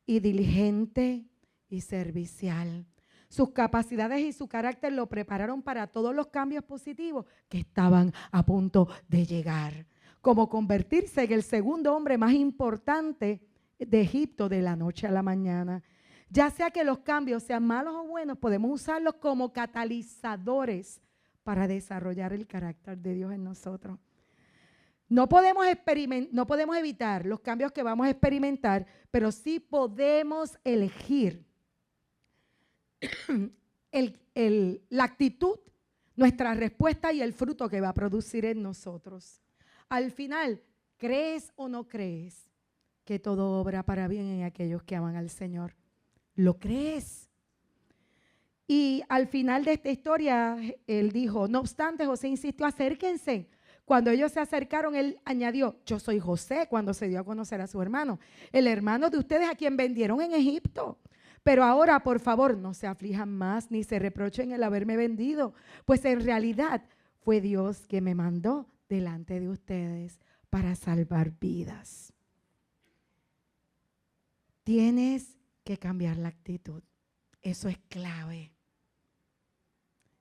y diligente y servicial. Sus capacidades y su carácter lo prepararon para todos los cambios positivos que estaban a punto de llegar, como convertirse en el segundo hombre más importante de Egipto de la noche a la mañana. Ya sea que los cambios sean malos o buenos, podemos usarlos como catalizadores para desarrollar el carácter de Dios en nosotros. No podemos evitar los cambios que vamos a experimentar, pero sí podemos elegir la actitud, nuestra respuesta y el fruto que va a producir en nosotros. Al final, ¿crees o no crees que todo obra para bien en aquellos que aman al Señor? ¿Lo crees? Y al final de esta historia, él dijo, no obstante, José insistió, acérquense. Cuando ellos se acercaron, él añadió, yo soy José, cuando se dio a conocer a su hermano, el hermano de ustedes a quien vendieron en Egipto. Pero ahora, por favor, no se aflijan más ni se reprochen el haberme vendido, pues en realidad fue Dios que me mandó delante de ustedes para salvar vidas. Tienes que cambiar la actitud. Eso es clave.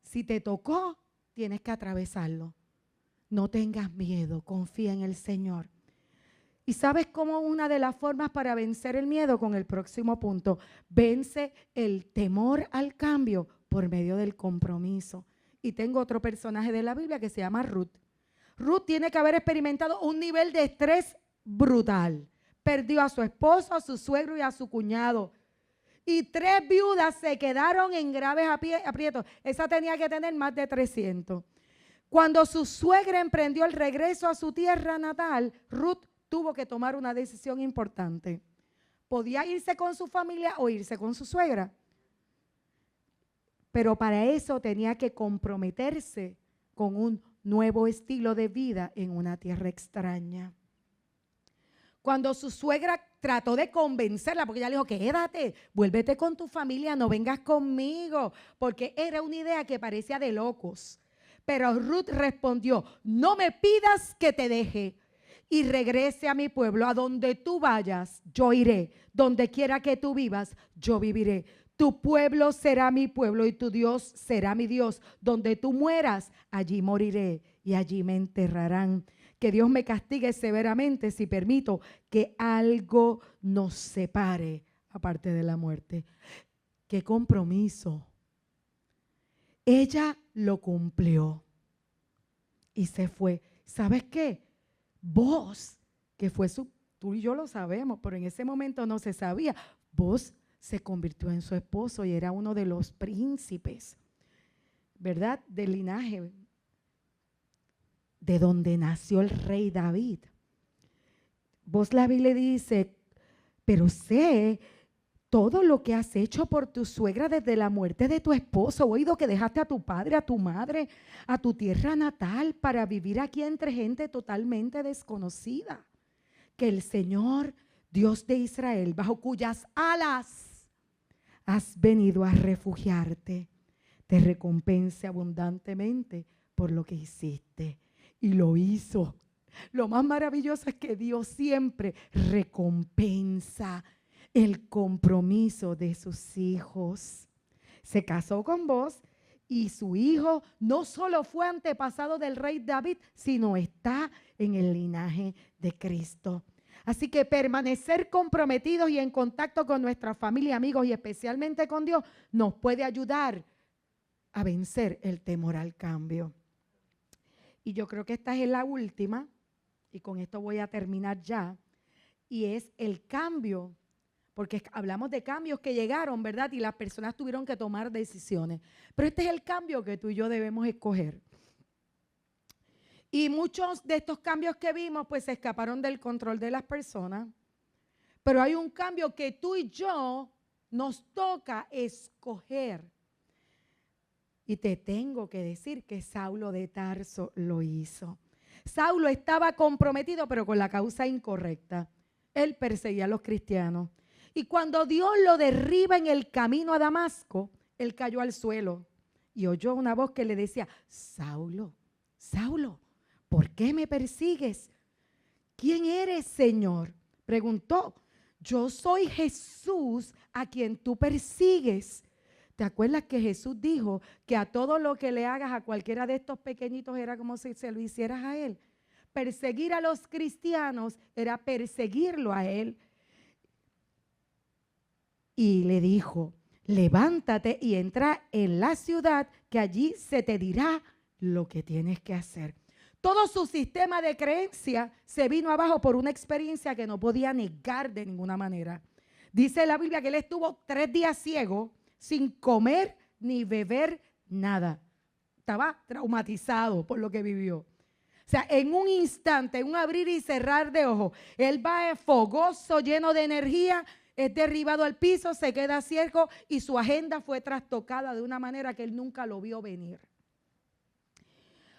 Si te tocó, tienes que atravesarlo. No tengas miedo, confía en el Señor. ¿Y sabes cómo una de las formas para vencer el miedo? Con el próximo punto. Vence el temor al cambio por medio del compromiso. Y tengo otro personaje de la Biblia que se llama Ruth. Ruth tiene que haber experimentado un nivel de estrés brutal. Perdió a su esposo, a su suegro y a su cuñado. Y 3 viudas se quedaron en graves aprietos. Esa tenía que tener más de 300. Cuando su suegra emprendió el regreso a su tierra natal, Ruth tuvo que tomar una decisión importante. Podía irse con su familia o irse con su suegra. Pero para eso tenía que comprometerse con un nuevo estilo de vida en una tierra extraña. Cuando su suegra trató de convencerla, porque ella le dijo, quédate, vuélvete con tu familia, no vengas conmigo, porque era una idea que parecía de locos. Pero Ruth respondió, no me pidas que te deje y regrese a mi pueblo. A donde tú vayas, yo iré. Donde quiera que tú vivas, yo viviré. Tu pueblo será mi pueblo y tu Dios será mi Dios. Donde tú mueras, allí moriré y allí me enterrarán. Que Dios me castigue severamente si permito que algo nos separe aparte de la muerte. ¡Qué compromiso! Ella lo cumplió y se fue. ¿Sabes qué? Vos, que fue tú y yo lo sabemos, pero en ese momento no se sabía. Vos se convirtió en su esposo y era uno de los príncipes, ¿verdad? Del linaje de donde nació el rey David. Vos, la Biblia dice, pero sé todo lo que has hecho por tu suegra desde la muerte de tu esposo. He oído que dejaste a tu padre, a tu madre, a tu tierra natal para vivir aquí entre gente totalmente desconocida. Que el Señor, Dios de Israel, bajo cuyas alas has venido a refugiarte, te recompense abundantemente por lo que hiciste. Y lo hizo. Lo más maravilloso es que Dios siempre recompensa el compromiso de sus hijos. Se casó con vos y su hijo no solo fue antepasado del rey David, sino está en el linaje de Cristo. Así que permanecer comprometidos y en contacto con nuestra familia, amigos y especialmente con Dios nos puede ayudar a vencer el temor al cambio. Y yo creo que esta es la última, y con esto voy a terminar ya, y es el cambio, porque hablamos de cambios que llegaron, ¿verdad? Y las personas tuvieron que tomar decisiones. Pero este es el cambio que tú y yo debemos escoger. Y muchos de estos cambios que vimos, pues se escaparon del control de las personas. Pero hay un cambio que tú y yo nos toca escoger. Y te tengo que decir que Saulo de Tarso lo hizo. Saulo estaba comprometido, pero con la causa incorrecta. Él perseguía a los cristianos. Y cuando Dios lo derriba en el camino a Damasco, él cayó al suelo y oyó una voz que le decía, Saulo, Saulo, ¿por qué me persigues? ¿Quién eres, Señor? Preguntó. Yo soy Jesús a quien tú persigues. ¿Te acuerdas que Jesús dijo que a todo lo que le hagas a cualquiera de estos pequeñitos era como si se lo hicieras a él? Perseguir a los cristianos era perseguirlo a él. y le dijo: levántate y entra en la ciudad, que allí se te dirá lo que tienes que hacer. Todo su sistema de creencia se vino abajo por una experiencia que no podía negar de ninguna manera. Dice la Biblia que él estuvo 3 días ciego, sin comer ni beber nada. Estaba traumatizado por lo que vivió. O sea, en un instante, en un abrir y cerrar de ojos, él va fogoso, lleno de energía, es derribado al piso, se queda ciego y su agenda fue trastocada de una manera que él nunca lo vio venir.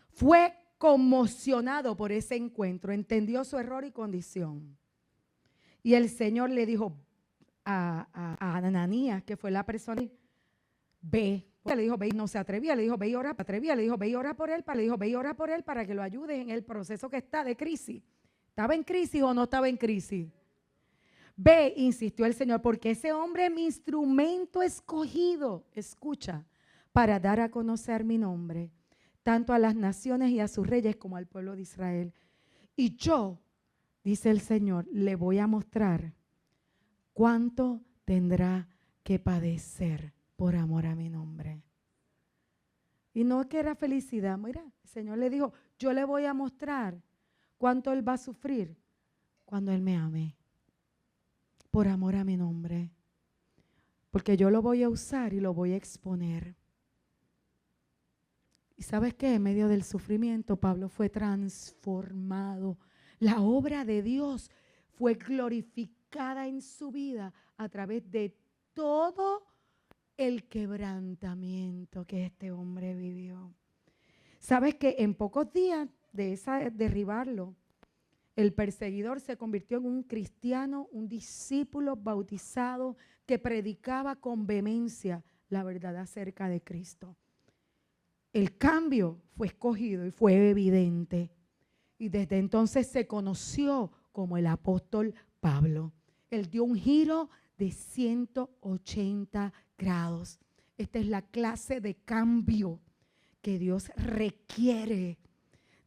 Fue conmocionado por ese encuentro, entendió su error y condición. Y el Señor le dijo a Ananías, que fue la persona, ve. Le dijo, ve, y no se atrevía, le dijo, ve y ora, le dijo, ve y ora por él, le dijo, ve y ora por él para que lo ayudes en el proceso que está de crisis. ¿Estaba en crisis o no estaba en crisis? Ve, insistió el Señor, porque ese hombre es mi instrumento escogido, escucha, para dar a conocer mi nombre, tanto a las naciones y a sus reyes como al pueblo de Israel. Y yo, dice el Señor, le voy a mostrar cuánto tendrá que padecer por amor a mi nombre. Y no que era felicidad, mira, el Señor le dijo, yo le voy a mostrar cuánto él va a sufrir cuando él me ame, por amor a mi nombre, porque yo lo voy a usar y lo voy a exponer. ¿Y sabes qué? En medio del sufrimiento, Pablo fue transformado. La obra de Dios fue glorificada en su vida a través de todo el quebrantamiento que este hombre vivió. ¿Sabes que en pocos días de derribarlo, el perseguidor se convirtió en un cristiano, un discípulo bautizado que predicaba con vehemencia la verdad acerca de Cristo? El cambio fue escogido y fue evidente. Y desde entonces se conoció como el apóstol Pablo. Él dio un giro de 180 grados. Esta es la clase de cambio que Dios requiere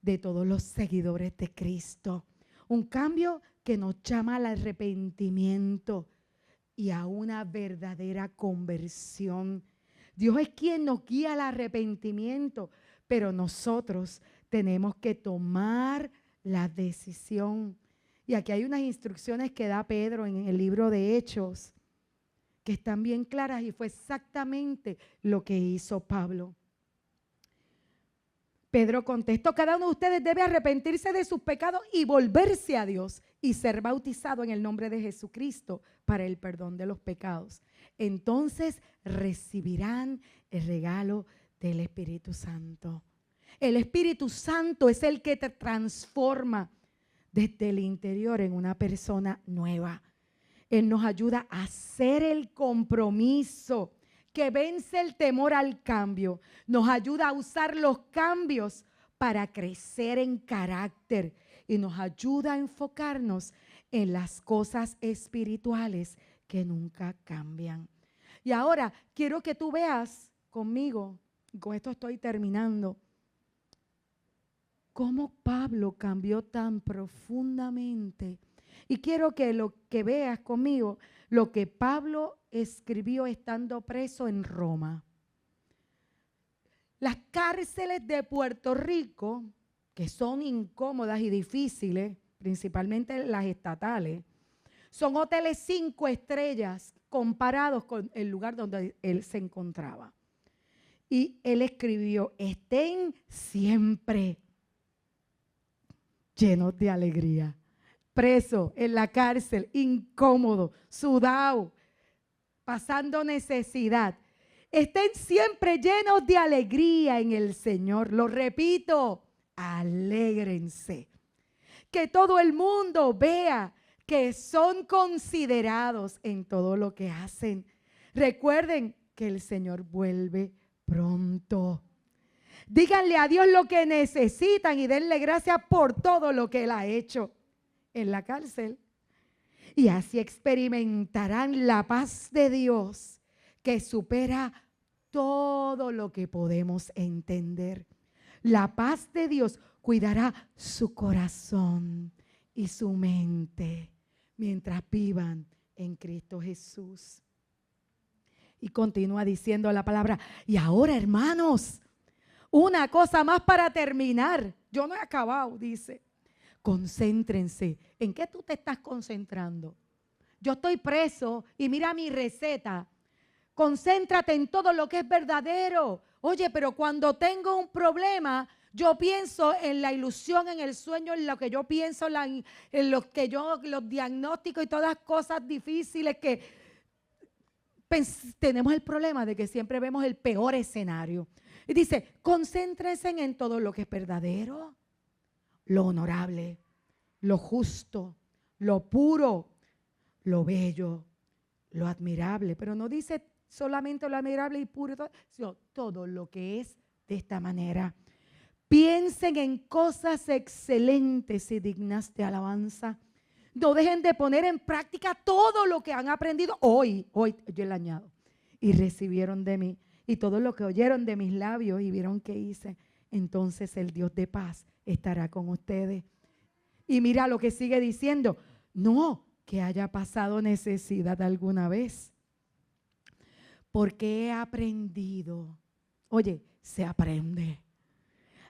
de todos los seguidores de Cristo. Un cambio que nos llama al arrepentimiento y a una verdadera conversión. Dios es quien nos guía al arrepentimiento, pero nosotros tenemos que tomar la decisión. Y aquí hay unas instrucciones que da Pedro en el libro de Hechos, que están bien claras, y fue exactamente lo que hizo Pablo. Pedro contestó: cada uno de ustedes debe arrepentirse de sus pecados y volverse a Dios y ser bautizado en el nombre de Jesucristo para el perdón de los pecados. Entonces recibirán el regalo del Espíritu Santo. El Espíritu Santo es el que te transforma desde el interior en una persona nueva. Él nos ayuda a hacer el compromiso que vence el temor al cambio. Nos ayuda a usar los cambios para crecer en carácter y nos ayuda a enfocarnos en las cosas espirituales que nunca cambian. Y ahora quiero que tú veas conmigo, y con esto estoy terminando, cómo Pablo cambió tan profundamente. Y quiero que lo que veas conmigo, lo que Pablo escribió estando preso en Roma. Las cárceles de Puerto Rico, que son incómodas y difíciles, principalmente las estatales, son hoteles 5 estrellas comparados con el lugar donde él se encontraba. Y él escribió: estén siempre llenos de alegría. Preso en la cárcel, incómodo, sudado, pasando necesidad. Estén siempre llenos de alegría en el Señor. Lo repito, alégrense. Que todo el mundo vea que son considerados en todo lo que hacen. Recuerden que el Señor vuelve pronto. Díganle a Dios lo que necesitan y denle gracias por todo lo que Él ha hecho en la cárcel. Y así experimentarán la paz de Dios que supera todo lo que podemos entender. La paz de Dios cuidará su corazón y su mente mientras vivan en Cristo Jesús. Y continúa diciendo la palabra. Y ahora, hermanos, una cosa más para terminar. Yo no he acabado, dice. Concéntrense. ¿En qué tú te estás concentrando? Yo estoy preso y mira mi receta. Concéntrate en todo lo que es verdadero. Oye, pero cuando tengo un problema, yo pienso en la ilusión, en el sueño, en lo que yo pienso, en los diagnósticos y todas las cosas difíciles que tenemos el problema de que siempre vemos el peor escenario. Y dice, concéntrense en todo lo que es verdadero, lo honorable, lo justo, lo puro, lo bello, lo admirable. Pero no dice solamente lo admirable y puro, sino todo lo que es de esta manera. Piensen en cosas excelentes y dignas de alabanza. No dejen de poner en práctica todo lo que han aprendido hoy yo le añado, y recibieron de mí, y todo lo que oyeron de mis labios y vieron que hice. Entonces el Dios de paz estará con ustedes. Y mira lo que sigue diciendo. No que haya pasado necesidad alguna vez, porque he aprendido, oye, se aprende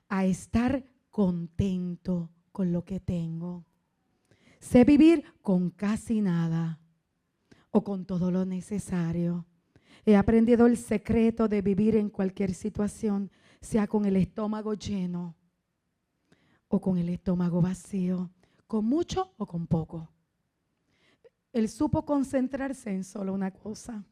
a estar contento con lo que tengo. Sé vivir con casi nada o con todo lo necesario. He aprendido el secreto de vivir en cualquier situación, sea con el estómago lleno o con el estómago vacío, con mucho o con poco. Él supo concentrarse en solo una cosa,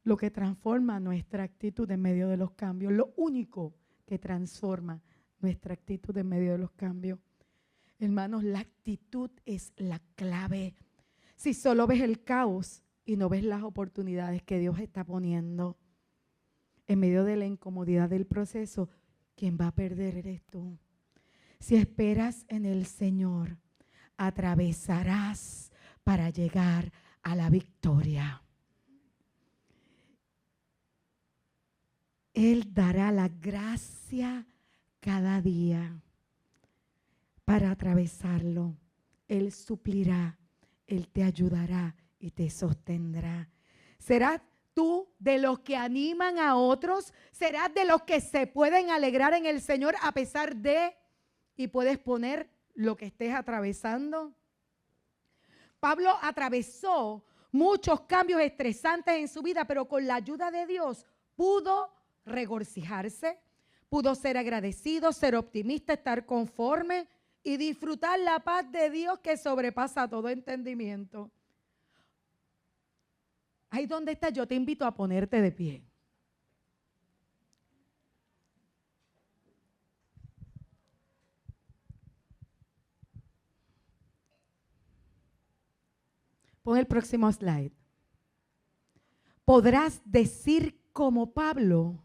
lo que transforma nuestra actitud en medio de los cambios, lo único que transforma nuestra actitud en medio de los cambios. Hermanos, la actitud es la clave. Si solo ves el caos y no ves las oportunidades que Dios está poniendo en medio de la incomodidad del proceso, quien va a perder eres tú. Si esperas en el Señor, atravesarás para llegar a la victoria. Él dará la gracia cada día para atravesarlo. Él suplirá, Él te ayudará y te sostendrá. ¿Serás tú de los que animan a otros? ¿Serás de los que se pueden alegrar en el Señor a pesar de, y puedes poner lo que estés atravesando? Pablo atravesó muchos cambios estresantes en su vida, pero con la ayuda de Dios pudo regocijarse, pudo ser agradecido, ser optimista, estar conforme y disfrutar la paz de Dios que sobrepasa todo entendimiento. Ahí donde estás, yo te invito a ponerte de pie. Pon el próximo slide. Podrás decir como Pablo.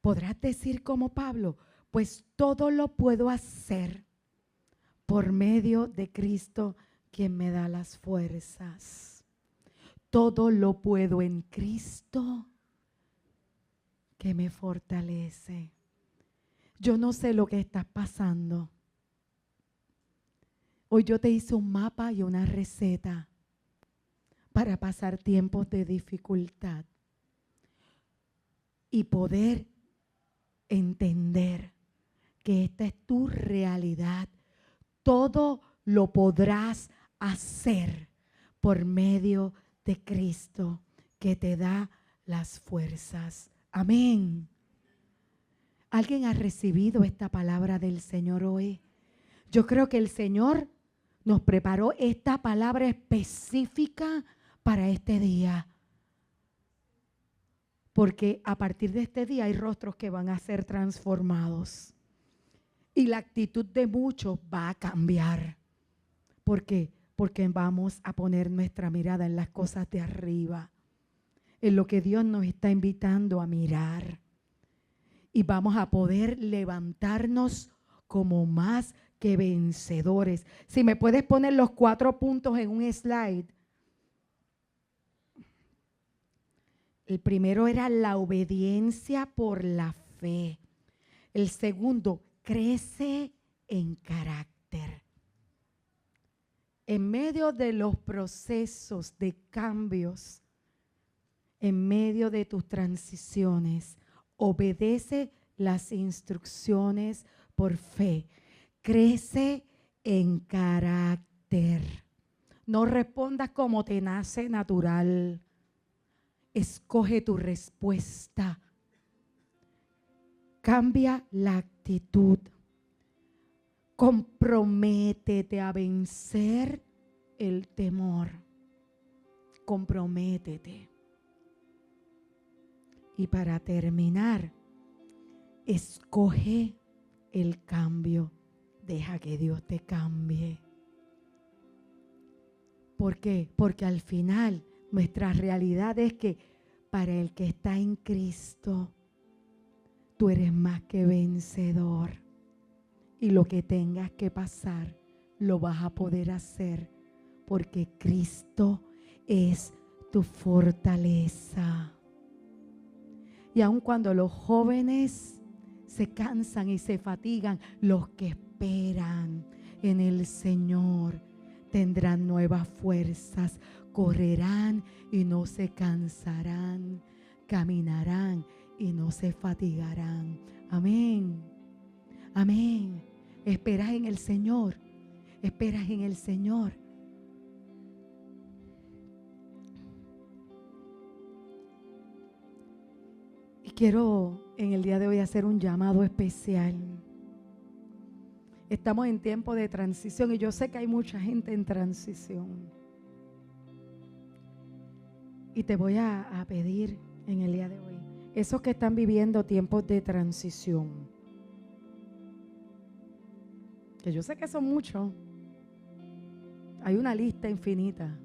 Podrás decir como Pablo, pues todo lo puedo hacer por medio de Cristo, quien me da las fuerzas. Todo lo puedo en Cristo, que me fortalece. Yo no sé lo que estás pasando. Hoy yo te hice un mapa y una receta para pasar tiempos de dificultad y poder entender que esta es tu realidad. Todo lo podrás hacer por medio de Cristo, que te da las fuerzas. Amén. ¿Alguien ha recibido esta palabra del Señor hoy? Yo creo que el Señor nos preparó esta palabra específica para este día. Porque a partir de este día hay rostros que van a ser transformados. Y la actitud de muchos va a cambiar. ¿Por qué? Porque vamos a poner nuestra mirada en las cosas de arriba, en lo que Dios nos está invitando a mirar. Y vamos a poder levantarnos como más que vencedores. Si me puedes poner los 4 puntos en un slide. El primero era la obediencia por la fe. El segundo, crece en carácter. En medio de los procesos de cambios, en medio de tus transiciones, obedece las instrucciones por fe. Crece en carácter. No respondas como te nace natural. Escoge tu respuesta. Cambia la actitud. Comprométete a vencer el temor. Comprométete. Y para terminar, escoge el cambio. Deja que Dios te cambie. ¿Por qué? Porque al final nuestra realidad es que para el que está en Cristo, tú eres más que vencedor. Y lo que tengas que pasar, lo vas a poder hacer porque Cristo es tu fortaleza. Y aun cuando los jóvenes se cansan y se fatigan, los que esperan en el Señor tendrán nuevas fuerzas, correrán y no se cansarán, caminarán y no se fatigarán. Amén. Amén. Esperas en el Señor. Esperas en el Señor. Y quiero en el día de hoy hacer un llamado especial. Estamos en tiempo de transición y yo sé que hay mucha gente en transición. Y te voy a pedir en el día de hoy, esos que están viviendo tiempos de transición, que yo sé que son muchos, hay una lista infinita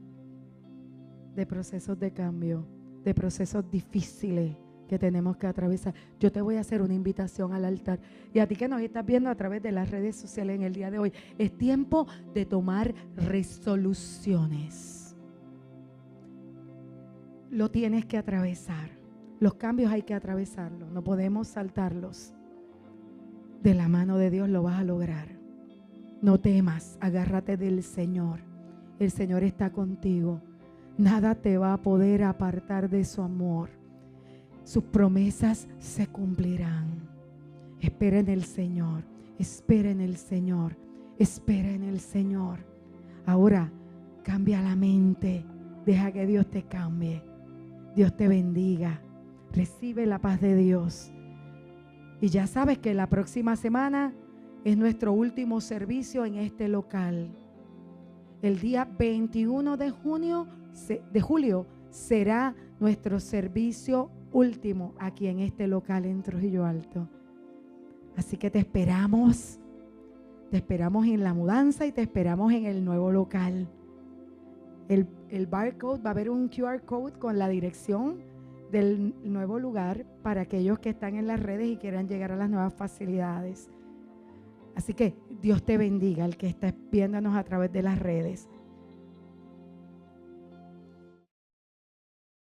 de procesos de cambio, de procesos difíciles que tenemos que atravesar. Yo te voy a hacer una invitación al altar. Y a ti que nos estás viendo a través de las redes sociales en el día de hoy, es tiempo de tomar resoluciones. Lo tienes que atravesar. Los cambios hay que atravesarlos. No podemos saltarlos. De la mano de Dios lo vas a lograr. No temas, agárrate del Señor. El Señor está contigo. Nada te va a poder apartar de su amor. Sus promesas se cumplirán. Espera en el Señor. Espera en el Señor. Espera en el Señor. Ahora, cambia la mente. Deja que Dios te cambie. Dios te bendiga. Recibe la paz de Dios. Y ya sabes que la próxima semana es nuestro último servicio en este local. El día 21 de julio será nuestro servicio último aquí en este local en Trujillo Alto. Así que te esperamos en la mudanza y te esperamos en el nuevo local. El barcode, va a haber un QR code con la dirección del nuevo lugar para aquellos que están en las redes y quieran llegar a las nuevas facilidades. Así que Dios te bendiga, el que está viéndonos a través de las redes.